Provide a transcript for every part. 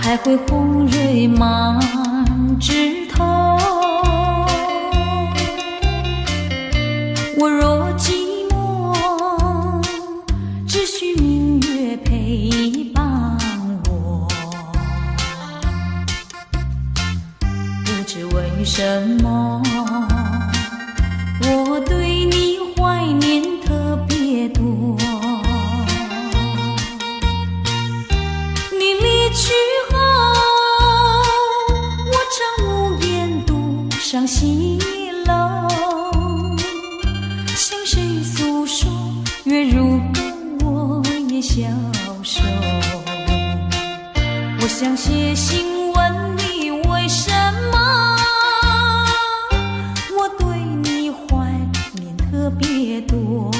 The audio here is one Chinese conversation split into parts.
还会红蕊满枝头。我若寂寞，只需明月陪伴我。不知为什么，我对你怀念特别多。你离去后，我常无言独上西楼，向谁诉说？月如歌，我也消瘦。我想写信问你，为什么我对你怀念特别多。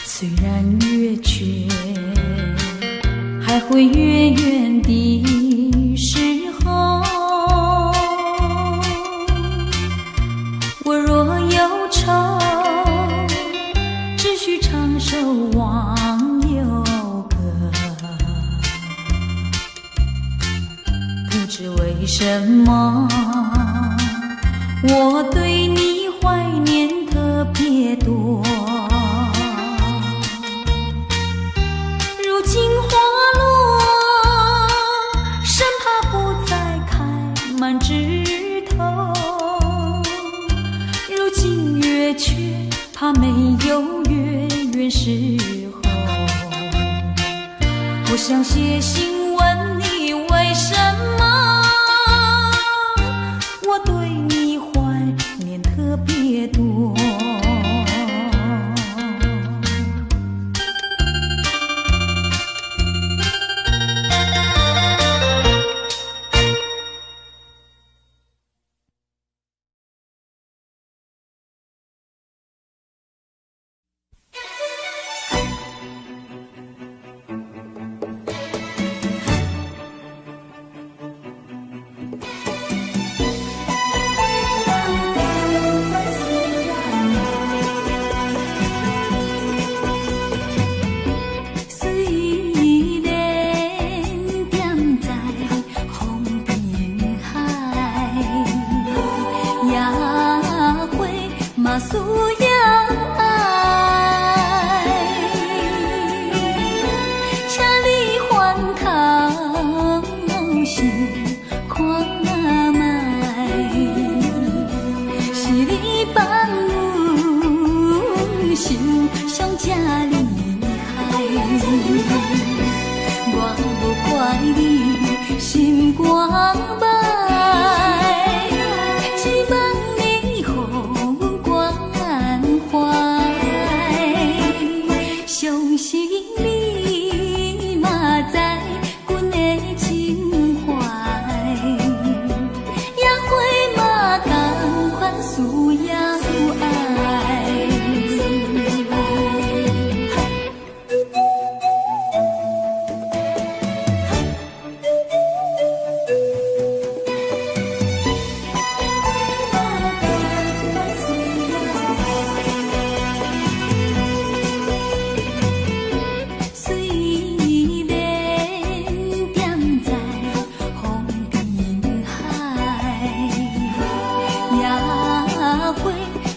虽然月缺，还会月圆的时候。我若忧愁，只需唱首忘忧歌。不知为什么，我对你怀念特别多。如今花落，生怕不再开满枝头。如今月缺，怕没有月圆时候。我想写信问你，为什么我对你怀念特别多。需要爱，请你翻头想看卖，是你放阮心上这厉害，我无怪你心肝歹。相信你嘛知阮的情怀，也会嘛同款需要爱。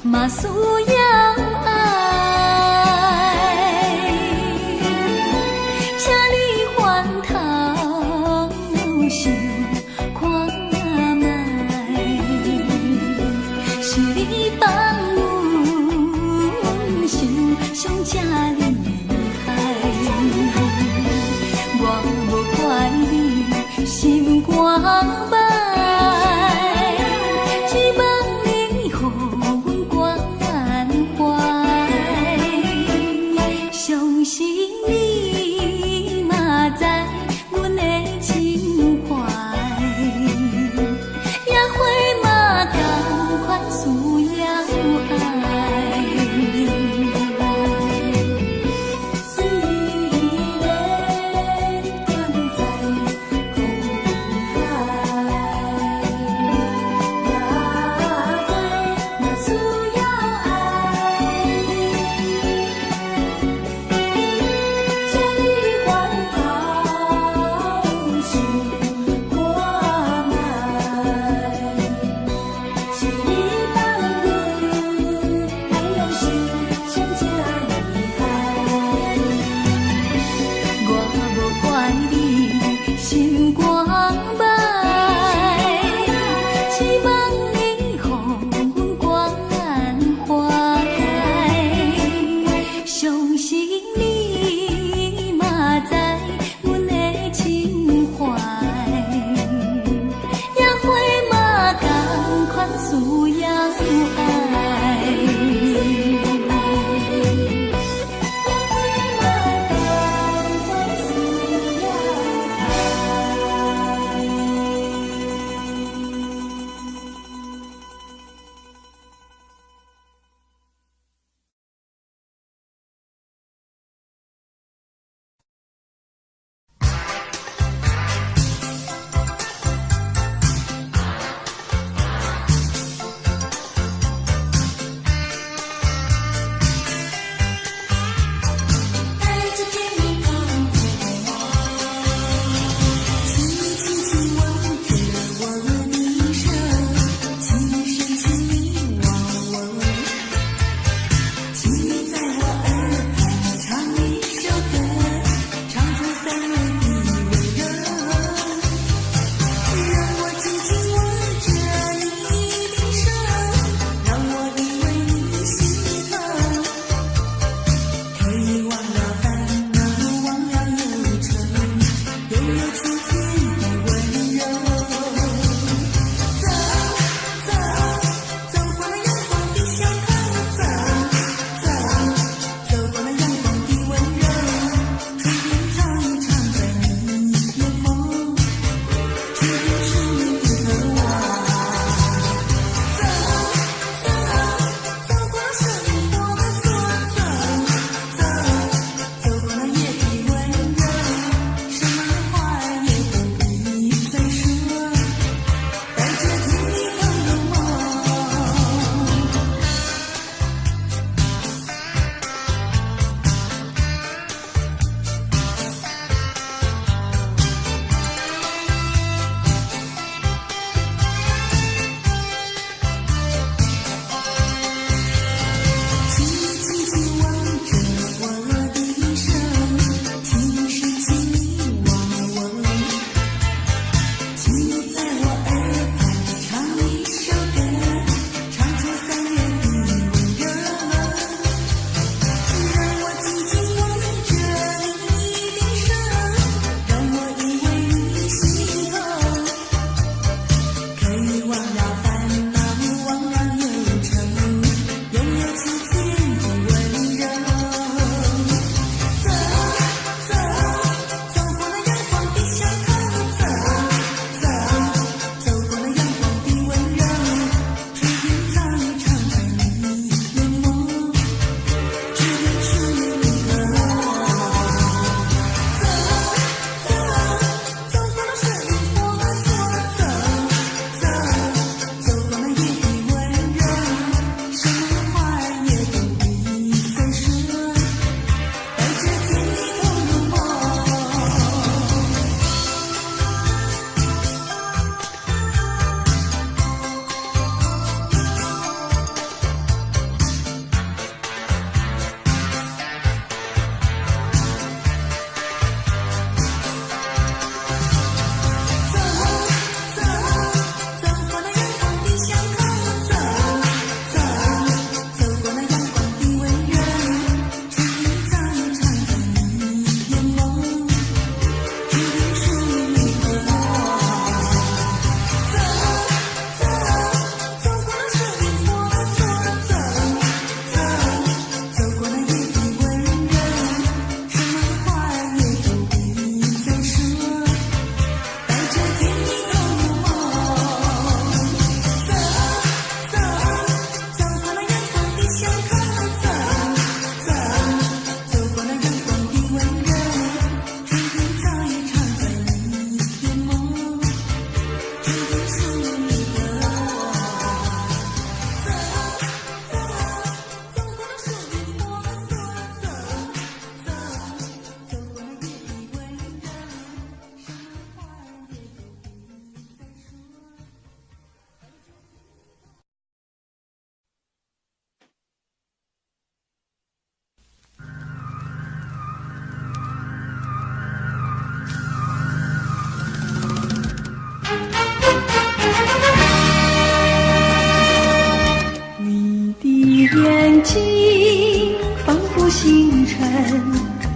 嘛需要爱，请你翻头想看卖，是你放阮心上这厉害，我无怪你心肝歹。用心密码在阮的情怀，也会嘛同款需要爱。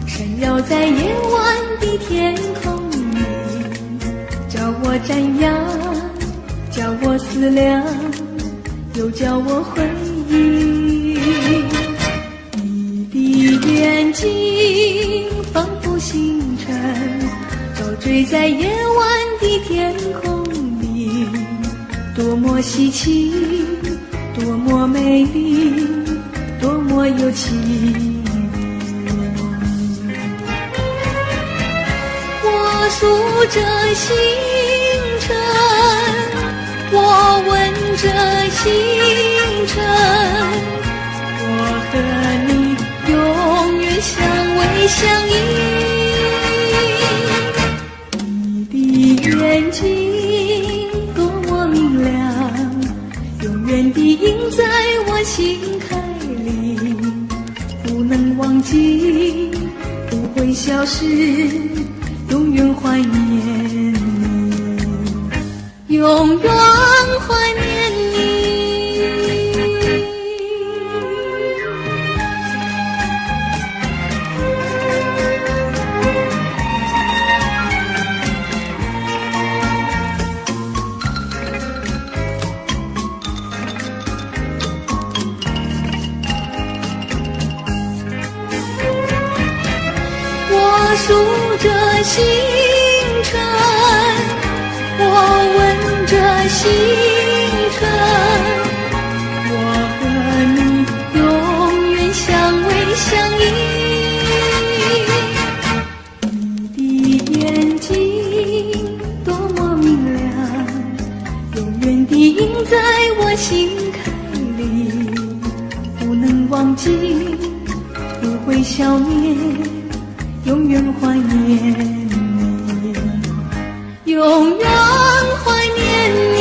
闪耀在夜晚的天空里，叫我瞻仰，叫我思量，又叫我回忆。你的眼睛仿佛星辰，照坠在夜晚的天空里，多么稀奇，多么美丽，多么有情。我数着星辰，我问着星辰，我和你永远相偎相依。你的眼睛多么明亮，永远地印在我心海里，不能忘记，不会消失，永远怀念你，永远怀念你。我数着星辰，我问着星辰，我和你永远相偎相依。你的眼睛多么明亮，永远地印在我心海里，不能忘记，不会消灭，永远怀念你，永远怀念你。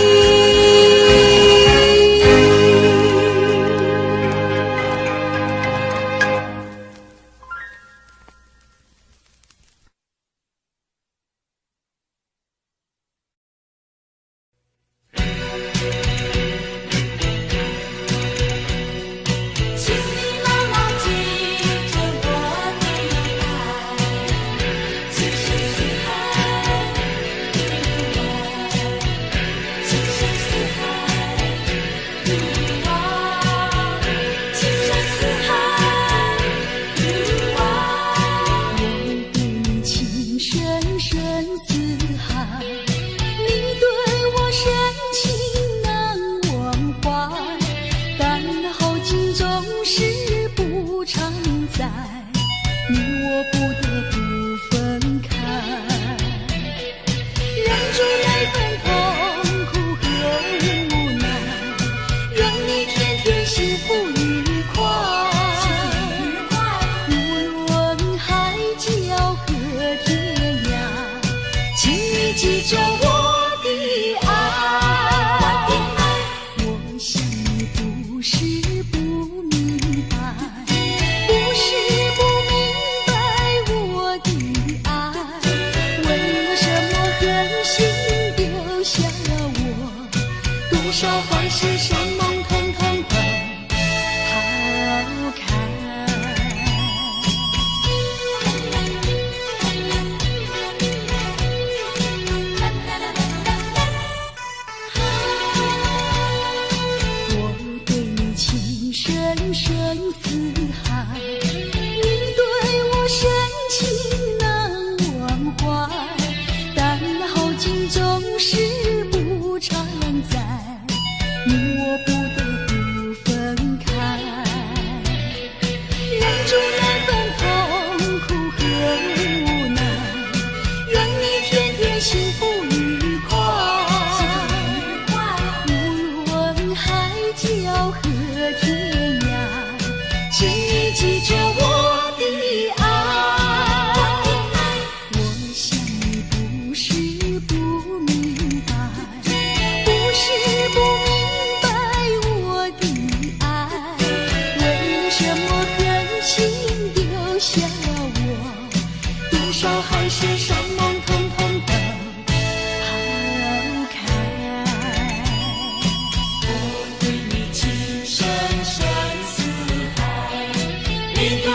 你对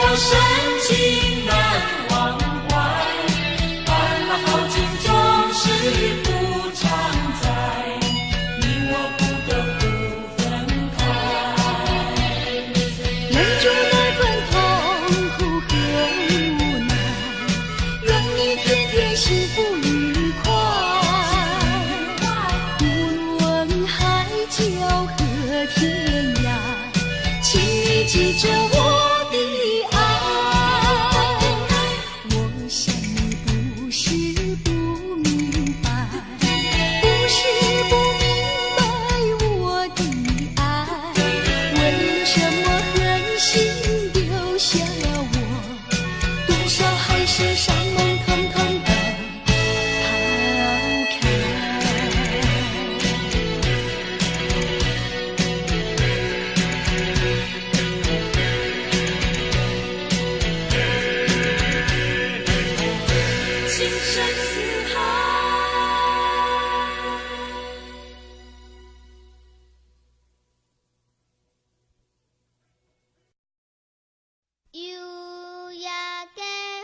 我深四海。有夜加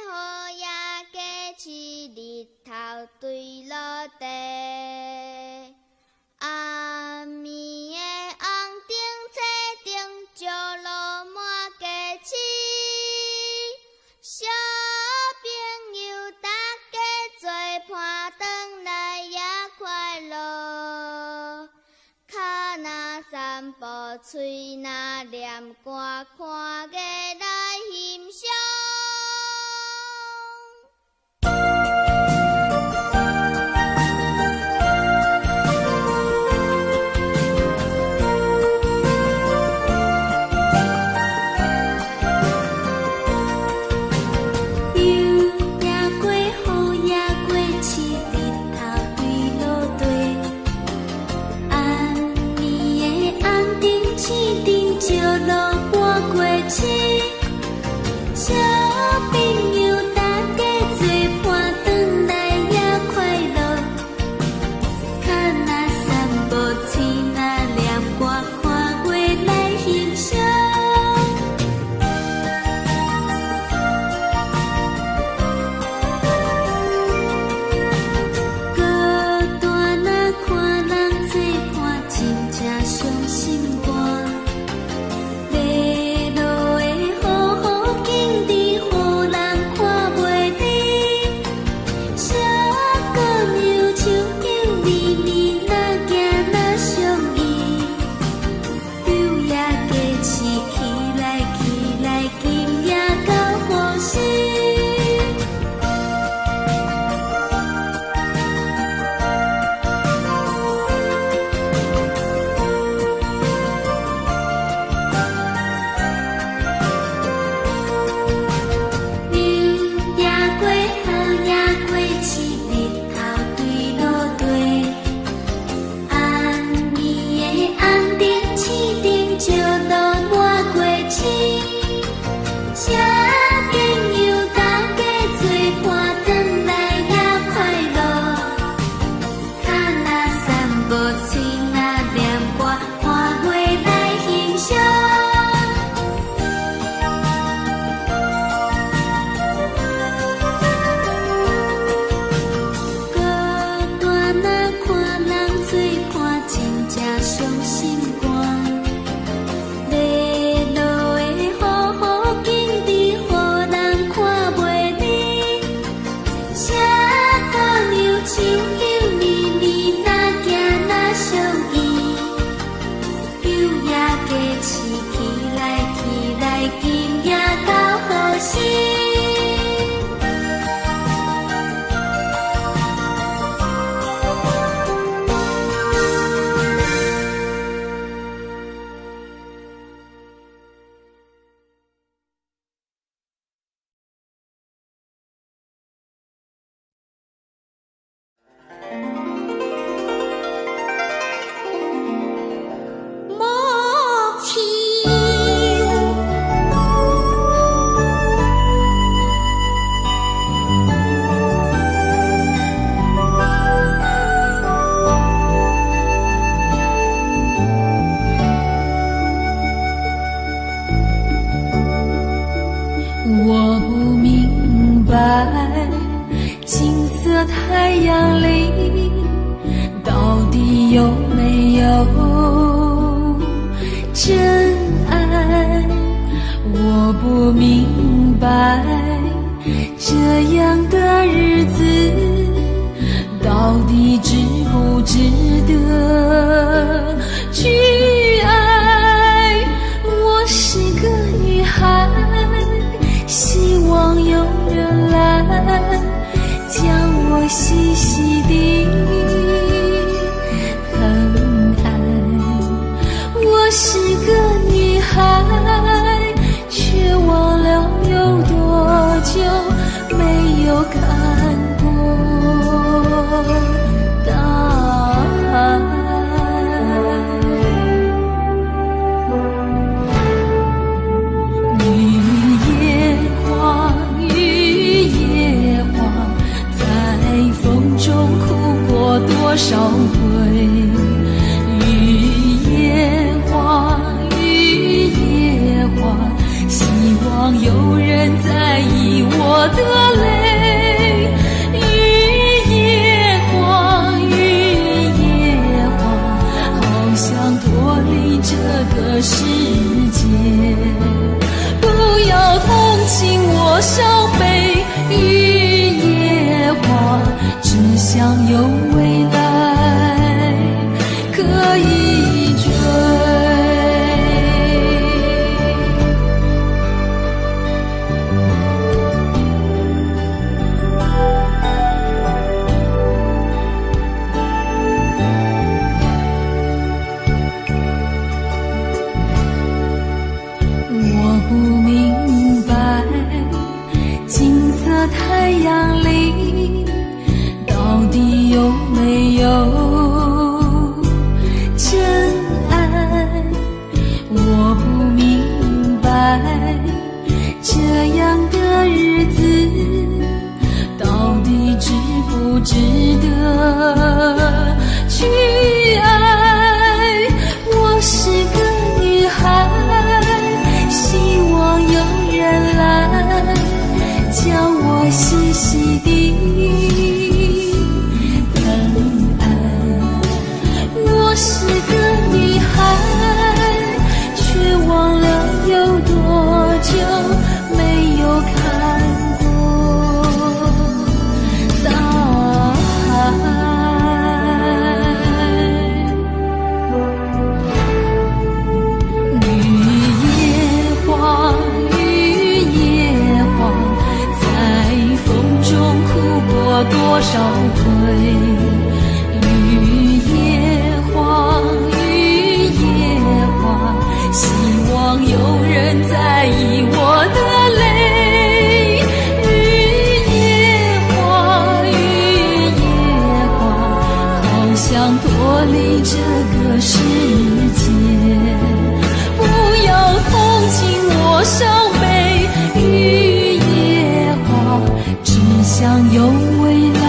雨夜加起，日头对落地。暗暝的红灯车顶，石路满街市。小朋友大家做伴，转来也快乐。脚若散步，嘴若念歌，看月来欣赏。太阳里到底有没有真爱？我不明白，这样的日子到底值不值得去爱？我是个女孩，希望有人来将我细细地疼爱。我是个女孩，却忘了有多久没有看过大爱。雨夜花，雨夜花，在有人在意我的泪。雨夜花，雨夜花，好想脱离这个世界。不要同情我伤悲，雨夜花，只想有未来可以追。我不明白金色太阳里到底有没有真爱，我不明白这样的日子到底值不值得去爱。我是个女孩，希望有人来将我细细地疼爱。我是个女孩，却忘了有多久没有看过大海。雨夜花，雨夜花，在风中哭过多少回。雨夜花，雨夜花，希望有人在意我的泪。雨夜花，雨夜花，好想脱离这个世界。不要同情我伤悲，雨夜花，只想有未来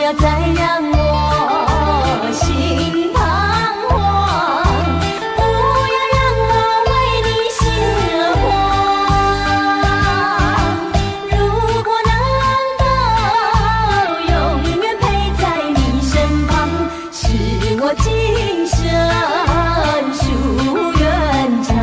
要再让我心彷徨，不要让我为你心惹慌。如果能够永远陪在你身旁，是我今生夙愿长。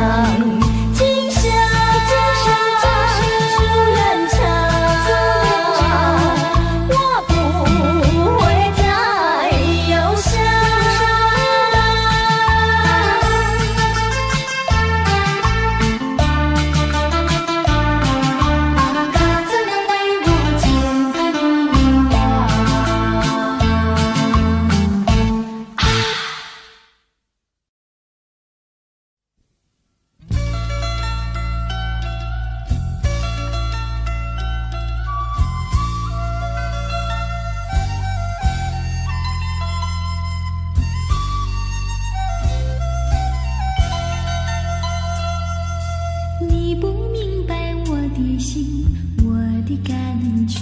你不明白我的心，我的感觉，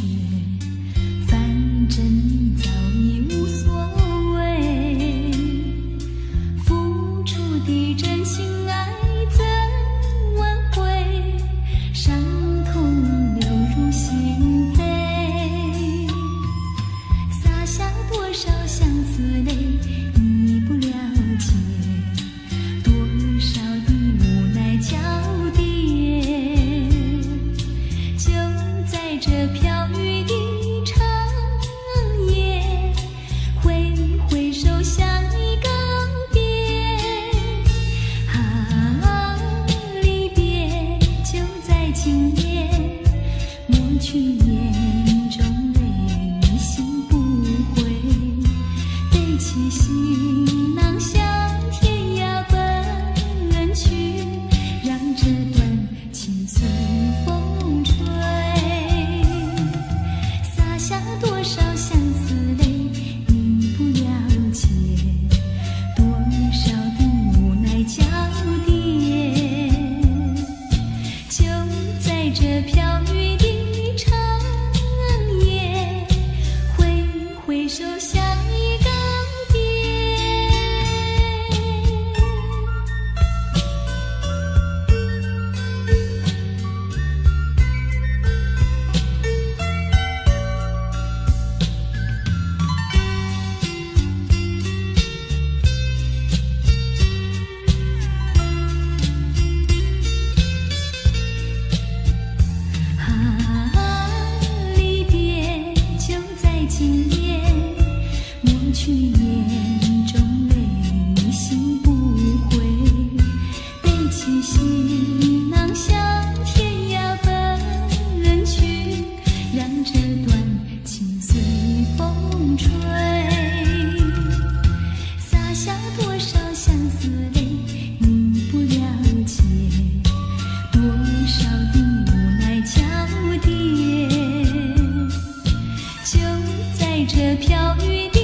反正你早已无所谓。付出的真心爱怎挽回？伤痛流入心扉，洒下多少相思泪，你不了解，多少的无奈交叠。这飘雨的长夜，挥挥手像一告别。啊，离别就在今夜，抹去眼中泪，心不悔。背起行囊向天涯奔去，让这段情随风吹。多少相思泪，你不了解，多少的无奈交叠，就在这飘雨的长夜，挥挥手像一告别。去眼中泪，心不悔。背起行囊向天涯奔去，让这段情随风吹。洒下多少相思泪，你不了解，多少的无奈交叠，就在这飘雨的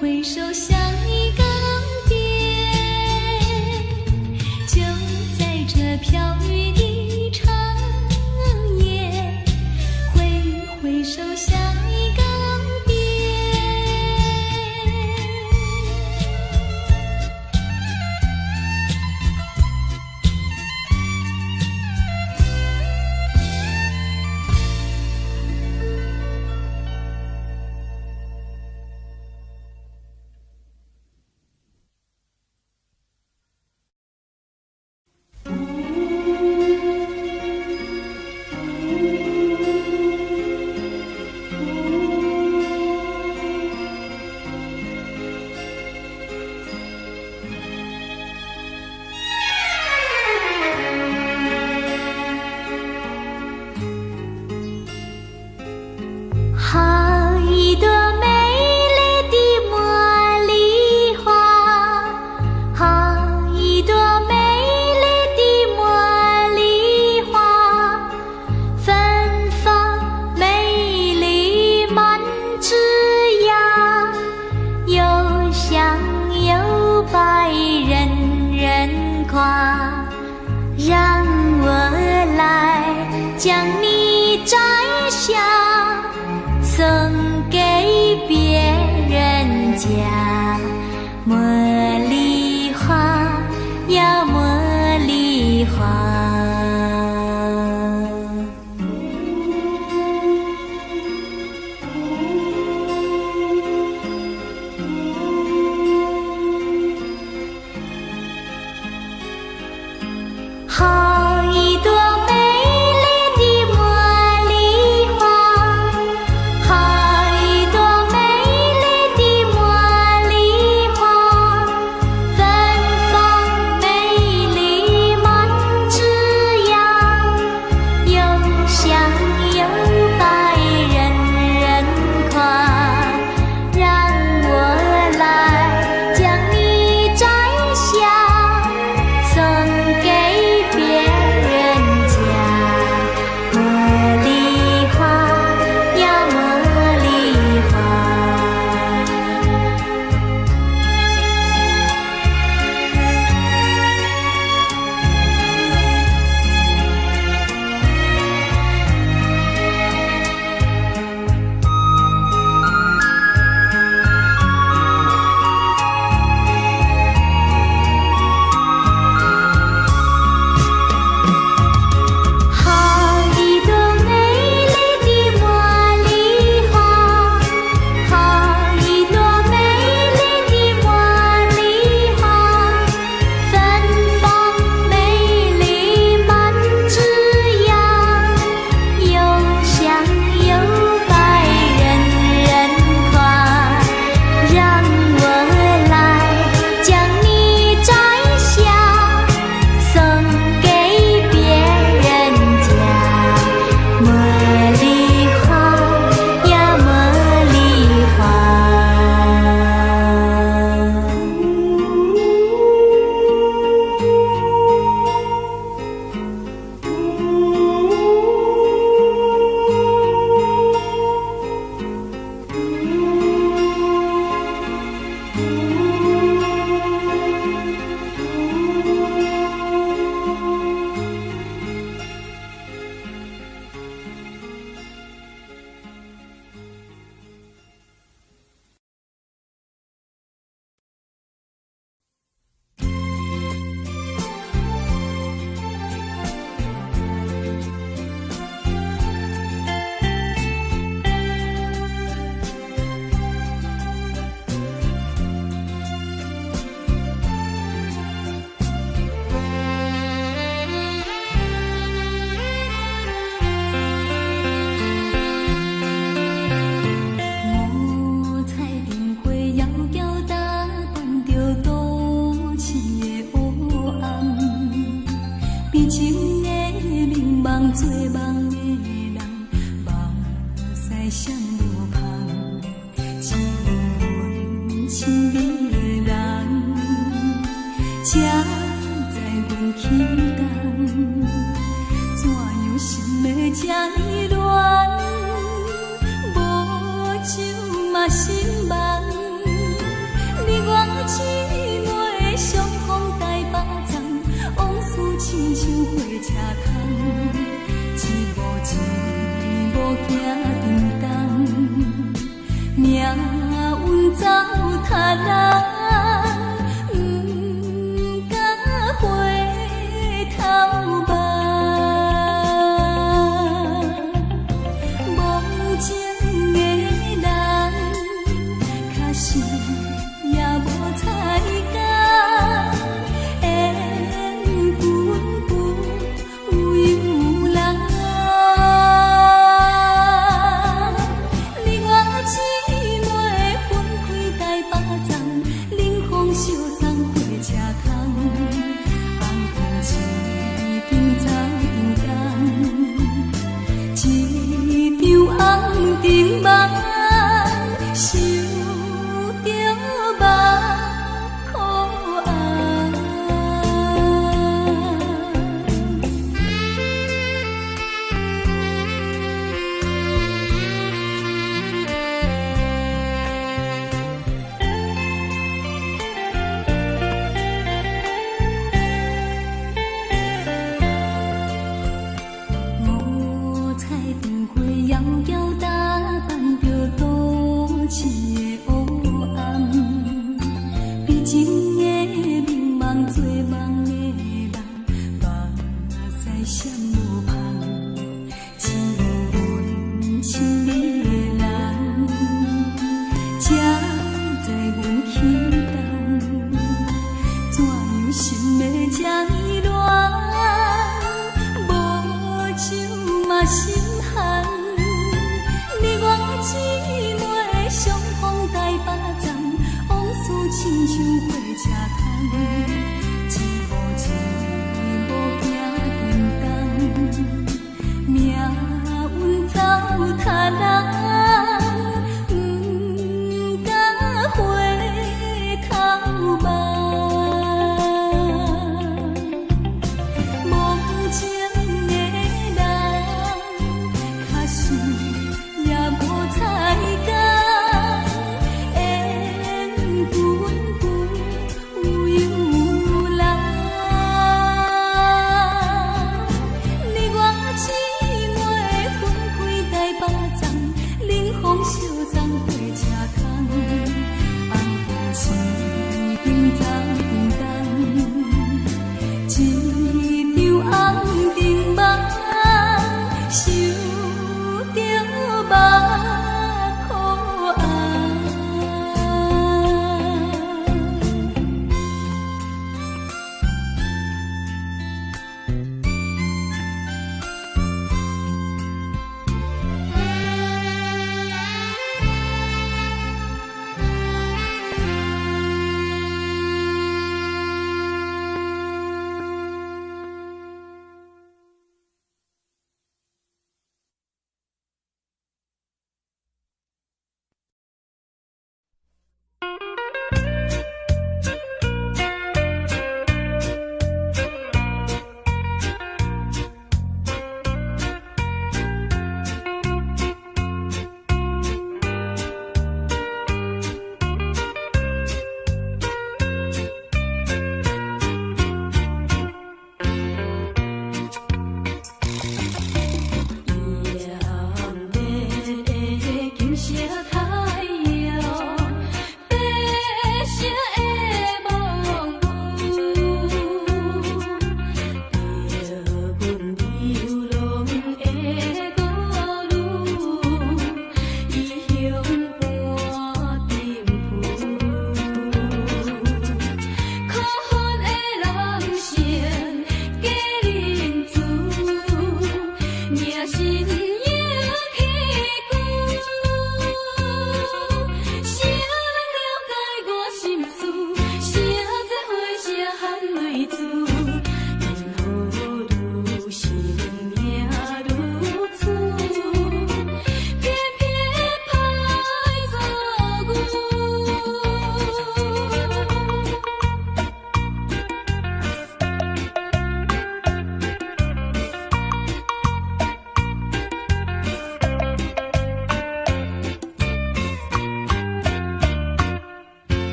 挥手像一告别，就在这飘雨的长夜，挥挥手像一告别。好一朵美丽的茉莉花，好一朵美丽的茉莉花，芬芳美丽满枝桠，又香又白人人夸，让我来将你摘下。谁无旁，只有阮心里的人，才知阮起动，怎样心会这呢乱？无酒嘛心梦，你我姊妹相逢台北站，往事亲像火车空，一步一步行长东，命运走他人。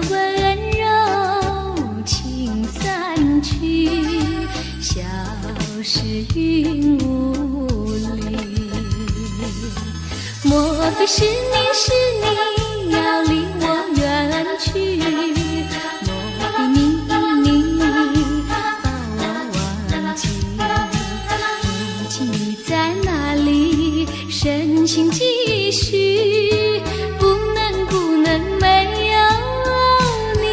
温柔情散去，消失云雾里。莫非是你要离我远去？莫非你把我忘记？如今你在哪里？深情继续，不能没有你，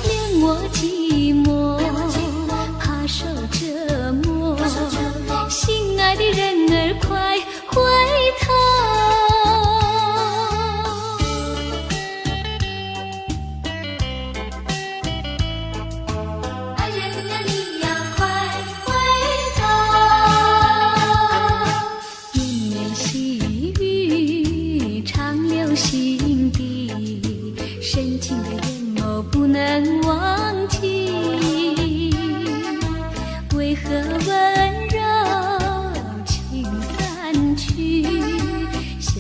连我寂寞，怕受折磨。心爱的人儿快回头。爱人呀，你要快回头。绵绵细雨长留心底，深情的眼眸不能忘记。为何温柔情散去，消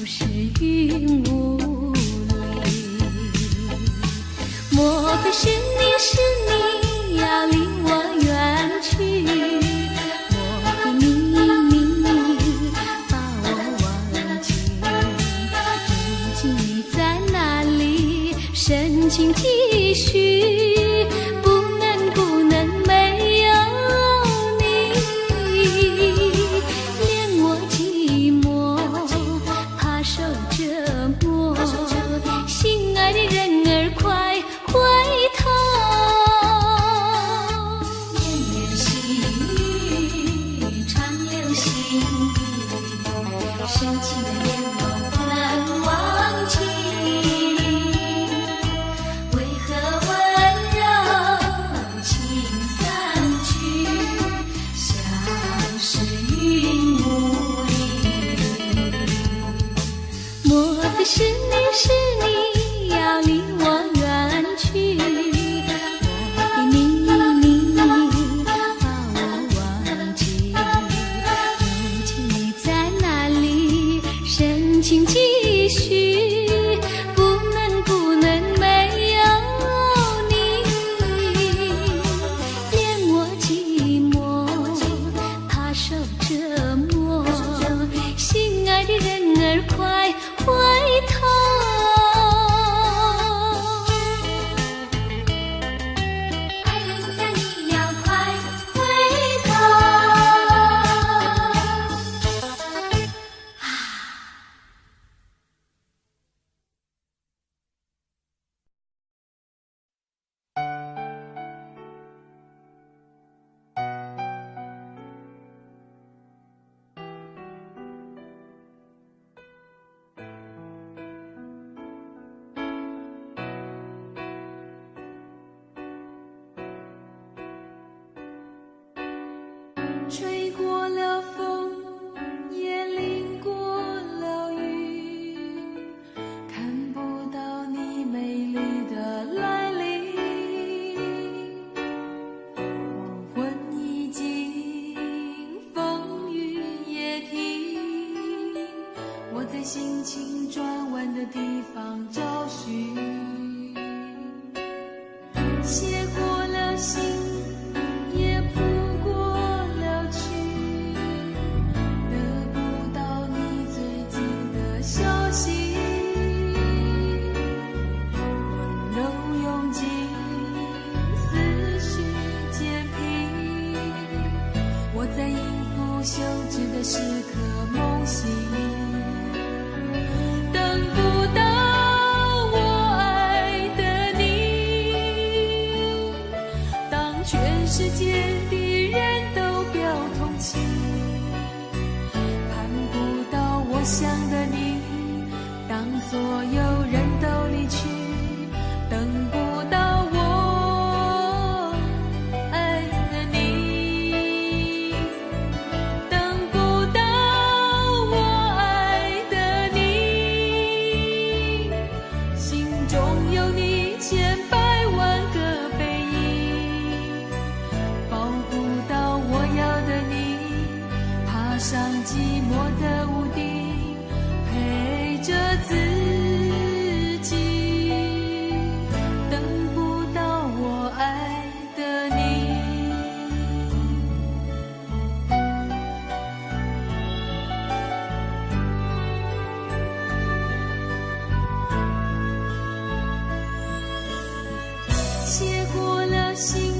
失云雾里？莫非是你要离我远去？莫非你把我忘记？如今你在哪里？深情继续，不能没有你，连我寂寞，怕受折磨。心爱的人儿快回头。绵绵细雨长留心底，深情的眼眸不能忘记。为何温柔情散去，消失云雾里？莫非是你要离我远去？莫非你把我忘记？如今你在哪里？深情继续，不能没有你，连我寂寞，怕受折磨。心爱的人儿快回头。爱人呀，你要快回头。吹过了风，也淋过了雨，看不到你美丽的来临。黄昏已经，风雨也停，我在心情转弯的地方找寻，写过了信，也谱过了曲，得不到你最近的消息。温柔涌进思绪渐平，我在应付休止的时刻梦醒，等不到我爱的你。当全世界的人都表同情，盼不到我想的你。当所有人都离去，等不到我爱的你。等不到我爱的你，心中有你千百万个背影，抱不到我要的你，爬上寂寞的屋顶，陪着自心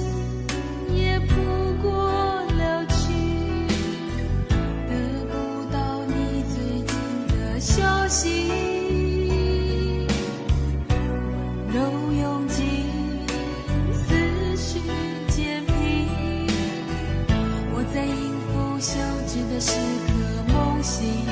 也扑过了去，得不到你最近的消息，肉涌进思绪坚皮，我在应付休止的时刻梦醒。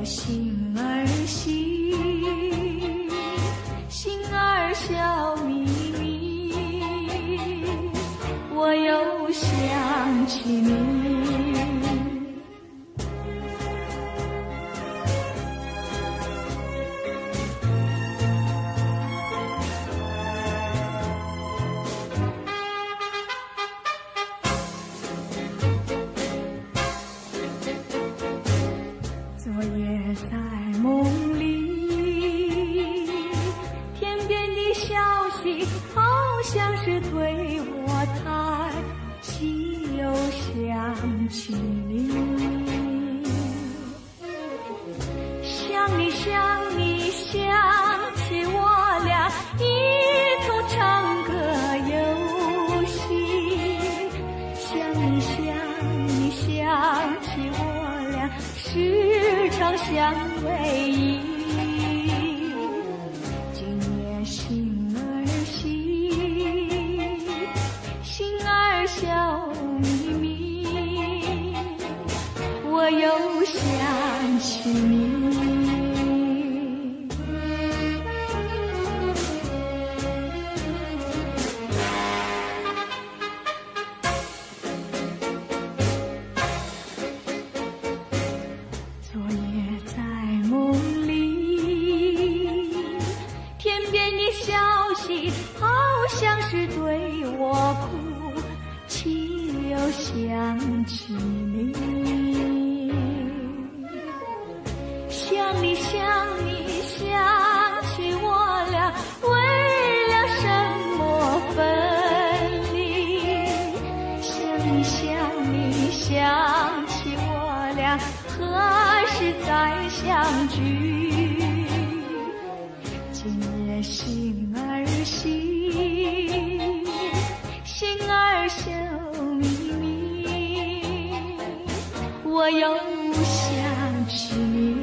心儿细，心儿笑眯眯，我又想起你。昨夜在梦里，天边的消息好像是对我叹息，又想起你。想你想你想起我俩一同唱歌游戏，想你想你想起我俩时常相偎依。今夜心儿细，心儿笑眯眯，我又想起你。昨夜在梦里，天边的消息好像是对我哭泣，又想起你。想你想你想起我俩为了什么分离，想你想你想起我俩何时再相聚。今夜心儿细，心儿笑眯眯，我又想起你。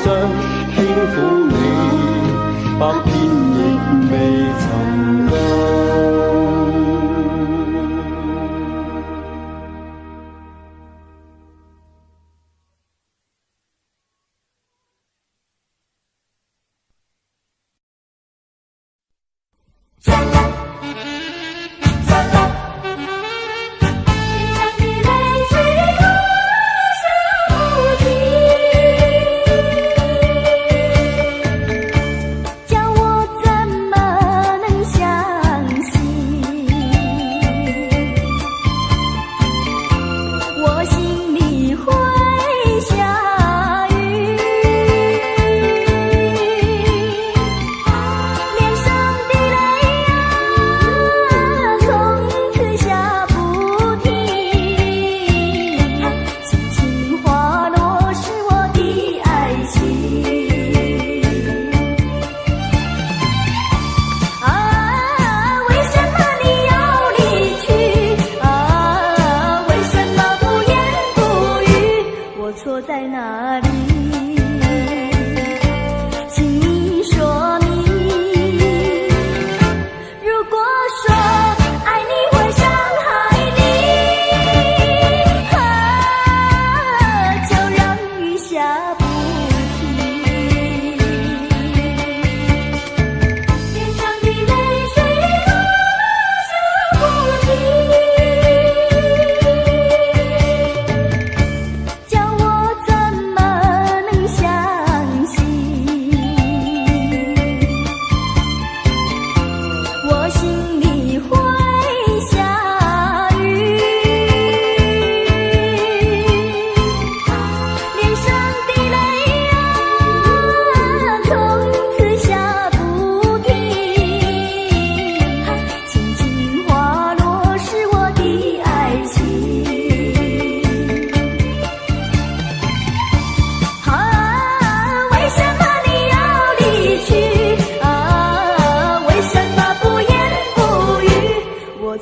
想輕撫你，百遍亦未曾夠。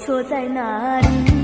错在哪里？